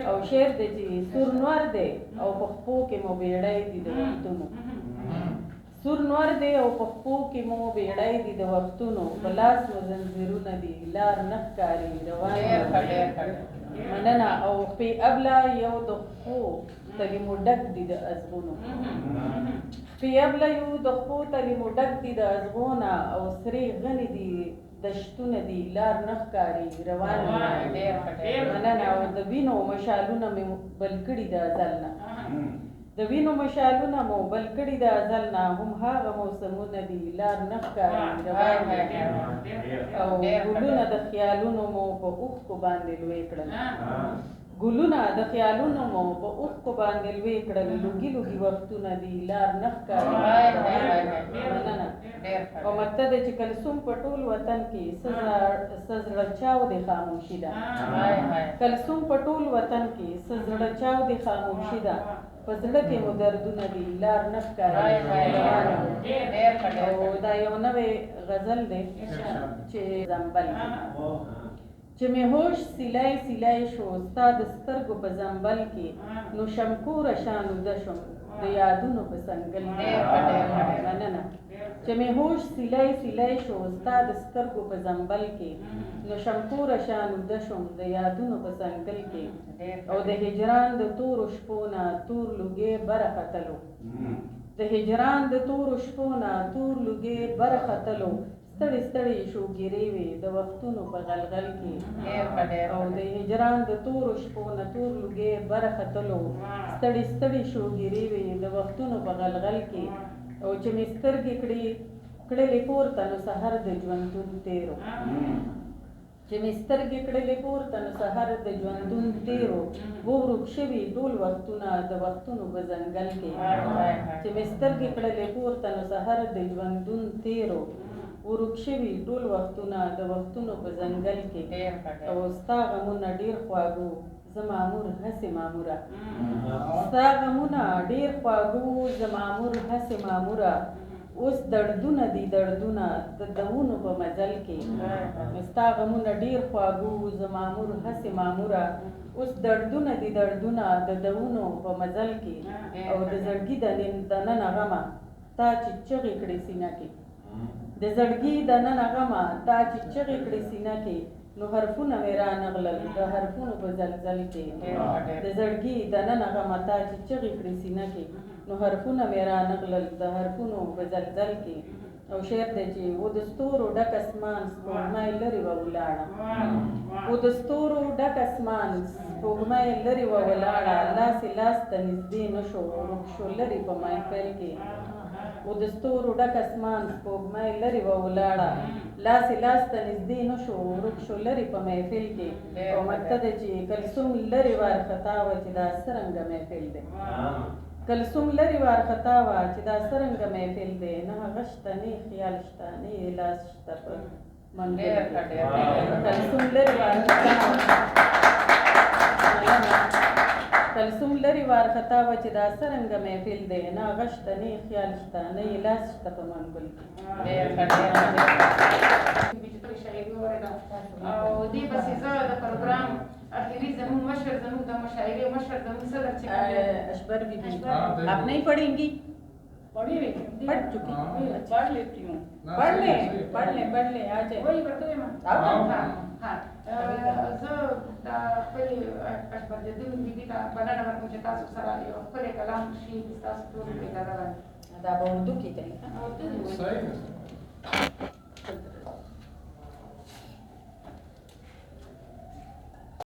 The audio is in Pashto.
او شعر دی چې سور نور دی او په خپو کې مو بیړۍ دي د وختونو سور نور دی او په خپو کې مو بیړۍ دي د وختونو په لاس مو زنځیرونه دي لار نه ښکاري روان مننه او پې ابله یو د خپو تلي مو ډک دي د ازغونو پې ابله یو د خپو تلي مو ډک دي د ازغونه او سرې غني دي دشتونه دي لار نه ښکاري روان مننه او د وینو مشالونه مې بل کړي د ازل نه د وینو مشالونه مو بل کړي د ازل نه هم هغه موسمونه دي لار نه ښکاري روان او ګلونه د خیالونو مو په اوښکو باندې لوی کړل ګلونه د خیالونو مو په اوښکو باندې لوی کړل لوګي لوګي وختونه دي لار نه ښکاري مننه او مطلب دی چې کلثوم په ټول وطن کې څه زړه چاودې خاموشي ده کلثوم په ټول وطن کې څه زړه چاودې خاموشي ده په زړه کې مو دردونه دي لار نه ښکاري او دا یو نوی غزل دی چې زنبل چې مې هوش سیلای سیلای شو ستا د سترګو په زنبل کې نو شمکوره شانوده شوم د یادونو په څنګل کې مننه چې مې هوش سیلای سیلای شو ستا د سترګو په زنبل کې نو شمکوره شانوده شوم د یادونو په څنګل کې او د هجران د تورو شپو نه تور لوګي برختلو د هجران د تورو شپو نه تور لوګي برختلو ستړي ستړي شو ګیرې وې د وختونو په غلغل کې او د هجران د تورو شپو نه تور لوګي برختلو ستړي ستړي شو ګیرې وې د وختونو په غلغل کې او چې مې سترګې کړلې پورته نو سحر د ژوندون تیرو چې مې سترګې کړلې پورته نو سحر د ژوندون تیرو ورک شوي ټول وختونه د وختونو په ځنګل کې چې مې سترګې کړلې پورته نو سحر د ژوندون تیرو ورک شوي ټول وختونه د وختونو په ځنګل کې او ستا غمونه ډېر خواږو زه مامور هسې ماموره ستا غمونه ډېر خواږو زه مامور هسې ماموره اوس دردونه دي دردونه د دونو په مزل کې ستا غمونه ډېر خواږو زه مامور هسې ماموره اوس دردونه دي دردونه د دونو په مزل کې او د زړګي د ننه غمه تا چې چغې کړې سینه کې د زړګي د ننه غمه تا چې چغې کړې سینه کې نو حرفونه مې رانغلل د حرفونو په زلزل کې د زړګي د ننه غمه تا چې چغې کړې سینه کې نو حرفونه مې رانغلل د حرفونو په زلزل کې او شعر دی چې و د ستورو ډک اسمان سپوږمۍ لرې وه ولاړه و د ستورو ډک اسمان سپوږمۍ لرې وه ولاړه لاس لاس ته نږدې نه شو ورک شو لرې په محفل کې و د ستورو ډک اسمان سپوږمۍ لرې وه ولاړه لاس لاس ته نږدې نه شو ورک شو لرې په محفل کې او مطلب دی چې کلثوم لرې وارخطا وه چې دا څرنګه محفل دی کلثوم لرې وارخطا وه چې دا څرنګه محفل دی نه هغه شته نه خیال شته نه لاس شته په منګل کلثوم لرې وارخطا کلثوم لرې وارخطا وه چې دا څرنګه محفل دی نه هغه شته نه خیال شته نه لاس شته په منګل کې او دې پسې زه د پروګرام आखिरी जमीन मशहूर जमीन का मुशायरे मशहूर जमीन से अच्छे अशबर बीबी आप नहीं पढ़ेंगी पढ़ी हुई पढ़ चुकी पढ़ लेती हूँ पढ़ ले आ जाए वही पढ़ते हैं हाँ हाँ जो पहले अशबर जमीन बीबी का बना नंबर मुझे तासु सरा लियो पहले कलाम शी तासु तो बेटा रहा दा उर्दू की तरीका सही है